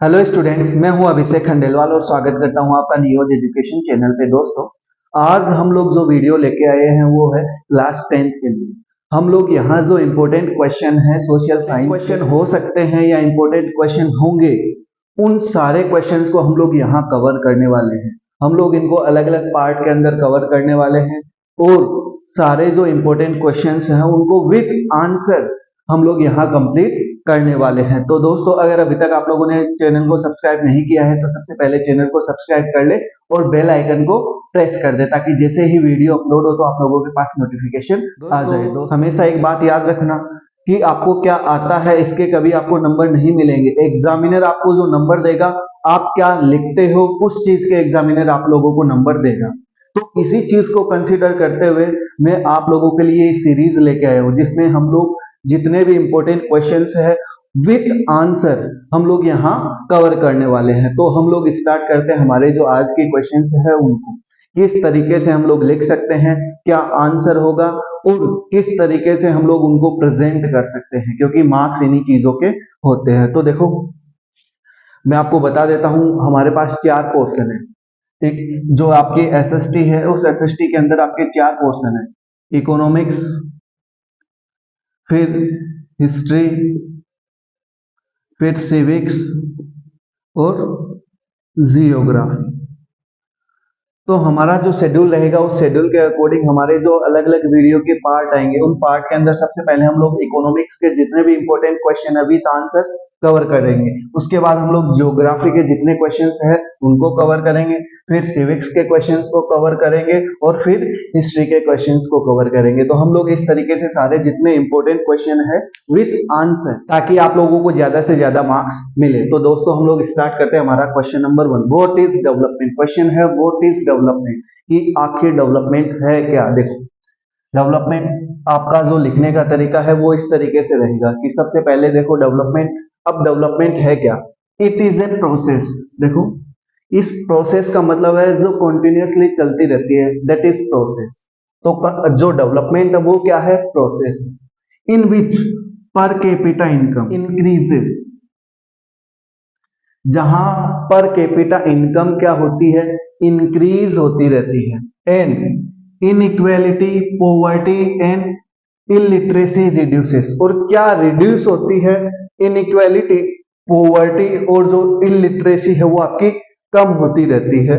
Hello students, मैं हूं अभिषेक खंडेलवाल और स्वागत करता हूं आपका नियोज एजुकेशन चैनल पे। दोस्तों, आज हम लोग जो वीडियो लेके आए हैं वो है क्लास 10th के लिए। हम लोग यहाँ जो इम्पोर्टेंट क्वेश्चन है सोशल साइंस क्वेश्चन हो सकते हैं या इम्पोर्टेंट क्वेश्चन होंगे, उन सारे क्वेश्चंस को हम लोग यहाँ कवर करने वाले हैं। हम लोग इनको अलग अलग पार्ट के अंदर कवर करने वाले हैं और सारे जो इम्पोर्टेंट क्वेश्चंस हैं उनको विथ आंसर हम लोग यहाँ कंप्लीट करने वाले हैं। तो दोस्तों, अगर अभी तक आप लोगों ने चैनल को सब्सक्राइब नहीं किया है तो सबसे पहले चैनल को सब्सक्राइब कर ले और बेल आइकन को प्रेस कर दे, ताकि जैसे ही वीडियो अपलोड हो तो आप लोगों के पास नोटिफिकेशन आ जाए। दोस्तों, हमेशा एक बात याद रखना कि आपको क्या आता है इसके कभी आपको नंबर नहीं मिलेंगे। एग्जामिनर आपको जो नंबर देगा, आप क्या लिखते हो उस चीज के एग्जामिनर आप लोगों को नंबर देगा। तो इसी चीज को कंसीडर करते हुए मैं आप लोगों के लिए सीरीज लेके आया हूं, जिसमें हम लोग जितने भी इंपॉर्टेंट क्वेश्चंस है विथ आंसर हम लोग यहाँ कवर करने वाले हैं। तो हम लोग स्टार्ट करते हैं हमारे जो आज के क्वेश्चंस है उनको। किस तरीके से हम लोग लिख सकते हैं, क्या आंसर होगा और किस तरीके से हम लोग उनको प्रेजेंट कर सकते हैं, क्योंकि मार्क्स इन्हीं चीजों के होते हैं। तो देखो, मैं आपको बता देता हूं, हमारे पास 4 पोर्शन है। एक जो आपकी एसएसटी है, उस एसएसटी के अंदर आपके 4 पोर्शन है। इकोनॉमिक्स, फिर हिस्ट्री, फिर सिविक्स और जियोग्राफी। तो हमारा जो शेड्यूल रहेगा उस शेड्यूल के अकॉर्डिंग हमारे जो अलग अलग वीडियो के पार्ट आएंगे, उन पार्ट के अंदर सबसे पहले हम लोग इकोनॉमिक्स के जितने भी इंपॉर्टेंट क्वेश्चन है विद आंसर कवर करेंगे। उसके बाद हम लोग ज्योग्राफी के जितने क्वेश्चंस हैं उनको कवर करेंगे, फिर सिविक्स के क्वेश्चंस को कवर करेंगे और फिर हिस्ट्री के क्वेश्चंस को कवर करेंगे। तो हम लोग इस तरीके से सारे जितने इंपॉर्टेंट क्वेश्चन है विद आंसर, ताकि आप लोगों को ज्यादा से ज्यादा मार्क्स मिले। तो दोस्तों, हम लोग स्टार्ट करते हैं हमारा question number 1। What is development? Question है व्हाट इज डेवलपमेंट, कि आखिर डेवलपमेंट है क्या। देखो, डेवलपमेंट आपका जो लिखने का तरीका है वो इस तरीके से रहेगा कि सबसे पहले देखो डेवलपमेंट। अब डेवलपमेंट है क्या? It is a process. देखो, इस प्रोसेस का मतलब है जो कंटिन्यूअसली चलती रहती है, दैट इज प्रोसेस। तो जो डेवलपमेंट है वो क्या है? प्रोसेस। इन विच पर कैपिटा इनकम इंक्रीजेस, जहां पर कैपिटा इनकम क्या होती है? इंक्रीज होती रहती है। And inequality, poverty and illiteracy reduces. और क्या रिड्यूस होती है? इनइक्वालिटी, पॉवर्टी और जो इलिटरेसी है वो आपकी कम होती रहती है।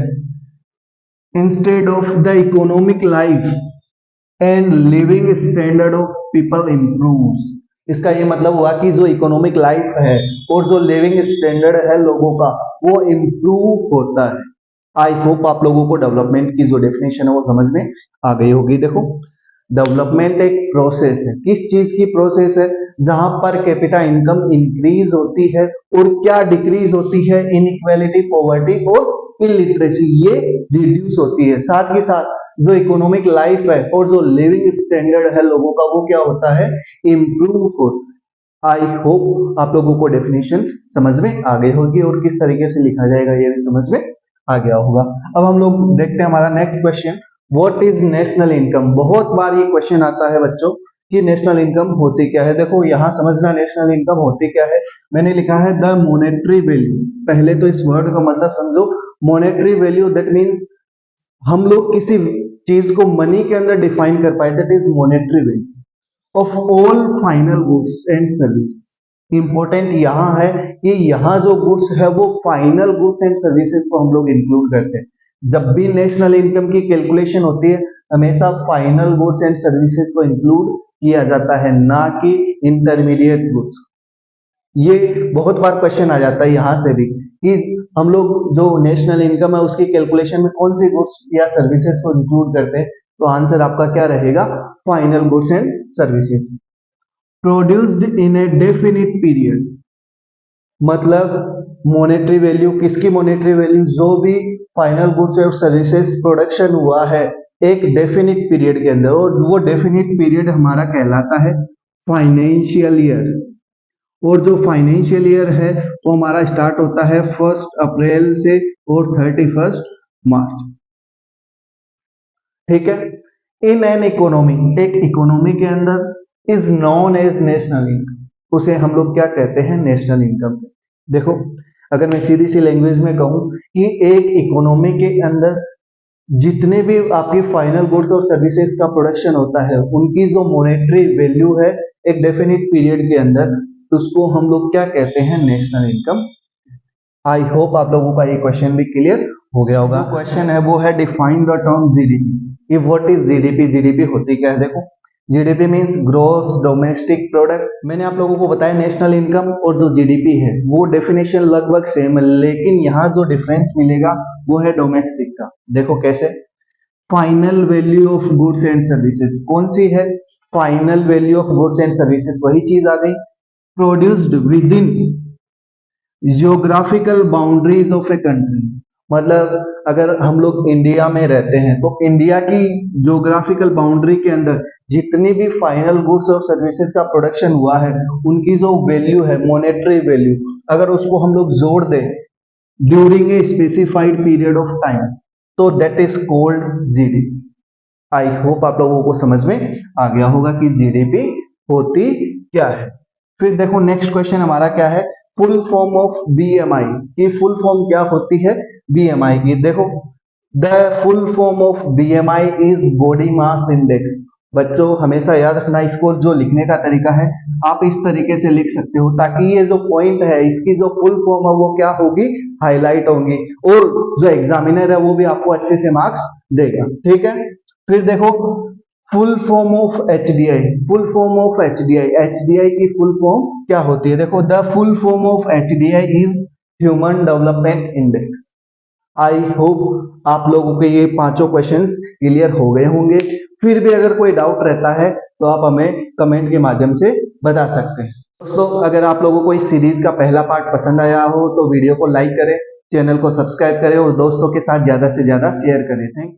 Instead of the economic life and living standard of people improves. इसका ये मतलब हुआ कि जो इकोनॉमिक लाइफ है और जो लिविंग स्टैंडर्ड है लोगों का वो इंप्रूव होता है। आई होप आप लोगों को डेवलपमेंट की जो डेफिनेशन है वो समझ में आ गई होगी। देखो, डेवलपमेंट एक प्रोसेस है। किस चीज की प्रोसेस है? जहां पर कैपिटा इनकम इंक्रीज होती है और क्या डिक्रीज होती है? इनइक्वालिटी, पॉवर्टी और इलिटरेसी ये रिड्यूस होती है। साथ ही साथ जो इकोनॉमिक लाइफ है और जो लिविंग स्टैंडर्ड है लोगों का वो क्या होता है? इंप्रूव होता। आई होप आप लोगों को डेफिनेशन समझ में आ गई होगी और किस तरीके से लिखा जाएगा ये भी समझ में आ गया होगा। अब हम लोग देखते हैं हमारा next question, what is national income. बहुत बार ये क्वेश्चन आता है बच्चों कि नेशनल इनकम होती क्या है। देखो, यहां समझना नेशनल इनकम होती क्या है। मैंने लिखा है द मॉनेटरी वैल्यू। पहले तो इस वर्ड का मतलब समझो। मॉनेटरी वैल्यू दैट मींस हम लोग किसी चीज को मनी के अंदर डिफाइन कर पाए, that is monetary value of all final goods and services. Important यहां है कि यहां जो गुड्स है वो फाइनल गुड्स एंड सर्विसेज को हम लोग इंक्लूड करते हैं। जब भी नेशनल इनकम की कैलकुलेशन होती है हमेशा फाइनल गुड्स एंड सर्विसेज को इंक्लूड किया जाता है, ना कि इंटरमीडिएट गुड्स। ये बहुत बार क्वेश्चन आ जाता है यहां से भी कि हम लोग जो नेशनल इनकम है उसकी कैलकुलेशन में कौन सी गुड्स या सर्विसेज को इंक्लूड करते हैं। तो आंसर आपका क्या रहेगा? Final goods and services. Produced in A definite period, मतलब मॉनेटरी वैल्यू किसकी? मॉनेटरी वैल्यू जो भी फाइनल गुड्स और सर्विसेज प्रोडक्शन हुआ है एक डेफिनिट पीरियड के अंदर, और वो डेफिनिट पीरियड हमारा कहलाता है फाइनेंशियल ईयर। और जो फाइनेंशियल ईयर है वो हमारा स्टार्ट होता है 1 अप्रैल से और 31 मार्च। ठीक है। इन एन इकोनॉमी, एक इकोनॉमी के अंदर is known as national income, उसे हम लोग क्या कहते हैं? National income. देखो, अगर मैं सीधी सी लैंग्वेज में कहूँ कि एक इकोनॉमी के अंदर जितने भी आपके फाइनल गुड्स और सर्विसेज का प्रोडक्शन होता है, उनकी जो मॉनेटरी वैल्यू है एक डेफिनेट पीरियड के अंदर, तो उसको हम लोग क्या कहते हैं, नेशनल इनकम। आई होप आप लोगों का ये क्वेश्चन भी क्लियर हो गया होगा। क्वेश्चन है वो है define the term GDP. What is GDP? GDP होती क्या है? देखो, GDP means gross domestic product. मैंने आप लोगों को बताया नेशनल इनकम और जो जीडीपी है वो डेफिनेशन लगभग सेम है, लेकिन यहाँ जो डिफरेंस मिलेगा वो है डोमेस्टिक का। देखो कैसे, final value of goods and services कौन सी है? Final value of goods and services वही चीज आ गई, produced with in geographical boundaries of a country. मतलब अगर हम लोग इंडिया में रहते हैं तो इंडिया की जियोग्राफिकल बाउंड्री के अंदर जितनी भी फाइनल गुड्स और सर्विसेज का प्रोडक्शन हुआ है, उनकी जो वैल्यू है, मॉनेटरी वैल्यू, अगर उसको हम लोग जोड़ दें during a specified period of time, तो that is called GDP. I hope आप लोगों को समझ में आ गया होगा कि जीडीपी होती क्या है। फिर देखो नेक्स्ट क्वेश्चन हमारा क्या है, फुल फॉर्म ऑफ बीएमआई की फुल फॉर्म क्या होती है बीएमआई की? देखो, the full form of BMI is body mass index. बच्चों हमेशा याद रखना, इसको जो लिखने का तरीका है आप इस तरीके से लिख सकते हो ताकि ये जो पॉइंट है इसकी जो फुल फॉर्म है वो क्या होगी, हाईलाइट होंगी, और जो एग्जामिनर है वो भी आपको अच्छे से मार्क्स देगा। ठीक है, फिर देखो full form of HDI. Full form of HDI, HDI की फुल फॉर्म क्या होती है? देखो, the full form of HDI is human development index. I hope आप लोगों के ये पांचों क्वेश्चंस क्लियर हो गए होंगे। फिर भी अगर कोई डाउट रहता है तो आप हमें कमेंट के माध्यम से बता सकते हैं। दोस्तों अगर आप लोगों को इस सीरीज का पहला पार्ट पसंद आया हो तो वीडियो को लाइक करें, चैनल को सब्सक्राइब करें और दोस्तों के साथ ज्यादा से ज्यादा शेयर करें। Thank you.